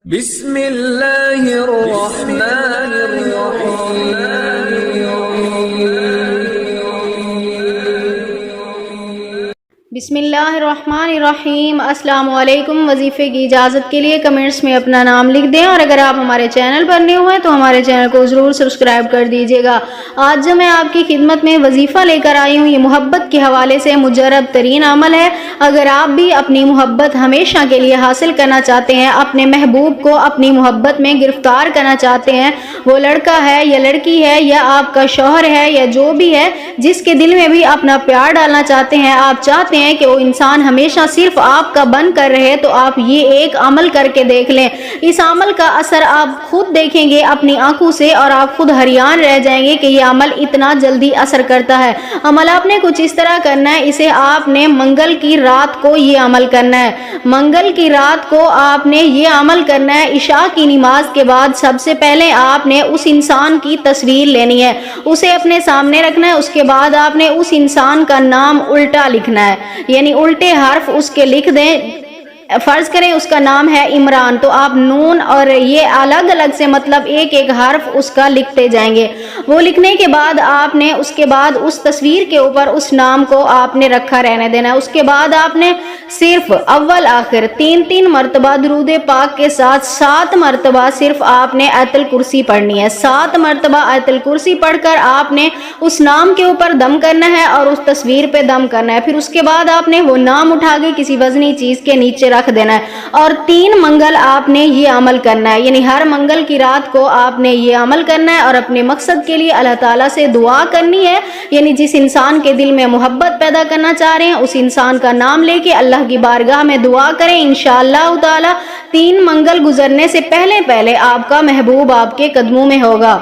بسم اللہ الرحمن الرحیم۔ بسم اللہ الرحمن الرحیم۔ السلام علیکم۔ وظیفے کی اجازت کے لیے کمنٹس میں اپنا نام لکھ دیں، اور اگر آپ ہمارے چینل پر نئے ہوئے تو ہمارے چینل کو ضرور سبسکرائب کر دیجیے گا۔ آج جو میں آپ کی خدمت میں وظیفہ لے کر آئی ہوں، یہ محبت کے حوالے سے مجرب ترین عمل ہے۔ اگر آپ بھی اپنی محبت ہمیشہ کے لیے حاصل کرنا چاہتے ہیں، اپنے محبوب کو اپنی محبت میں گرفتار کرنا چاہتے ہیں، وہ لڑکا ہے یا لڑکی ہے یا آپ کا شوہر ہے یا جو بھی ہے، جس کے دل میں بھی اپنا پیار ڈالنا چاہتے ہیں، آپ چاہتے ہیں کہ وہ انسان ہمیشہ صرف آپ کا بن کر رہے، تو آپ یہ ایک عمل کر کے دیکھ لیں۔ اس عمل کا اثر آپ خود دیکھیں گے اپنی آنکھوں سے، اور آپ خود حیران رہ جائیں گے کہ یہ عمل اتنا جلدی اثر کرتا ہے۔ عمل آپ نے کچھ اس طرح کرنا ہے، اسے آپ نے منگل کی رات کو یہ عمل کرنا ہے۔ منگل کی رات کو آپ نے یہ عمل کرنا ہے۔ عشاء کی نماز کے بعد سب سے پہلے آپ نے اس انسان کی تصویر لینی ہے، اسے اپنے سامنے رکھنا ہے۔ اس کے بعد آپ نے اس انسان کا نام الٹا لکھنا ہے، یعنی الٹے حرف اس کے لکھ دیں۔ فرض کریں اس کا نام ہے عمران، تو آپ نون اور یہ الگ الگ سے مطلب ایک ایک حرف اس کا لکھتے جائیں گے۔ وہ لکھنے کے بعد آپ نے اس کے بعد اس تصویر کے اوپر اس نام کو آپ نے رکھا رہنے دینا ہے۔ اس کے بعد آپ نے صرف اول آخر تین مرتبہ درود پاک کے ساتھ 7 مرتبہ صرف آپ نے آیت الکرسی پڑھنی ہے۔ 7 مرتبہ آیت الکرسی پڑھ کر آپ نے اس نام کے اوپر دم کرنا ہے اور اس تصویر پہ دم کرنا ہے۔ پھر اس کے بعد آپ نے وہ نام اٹھا کے کسی وزنی چیز کے نیچے رکھ دینا ہے، اور 3 منگل آپ نے یہ عمل کرنا ہے، یعنی ہر منگل کی رات کو آپ نے یہ عمل کرنا ہے، اور اپنے مقصد کے لیے اللہ تعالیٰ سے دعا کرنی ہے، یعنی جس انسان کے دل میں محبت پیدا کرنا چاہ رہے ہیں اس انسان کا نام لے کے اللہ کی بارگاہ میں دعا کریں۔ انشاءاللہ تعالی 3 منگل گزرنے سے پہلے آپ کا محبوب آپ کے قدموں میں ہوگا۔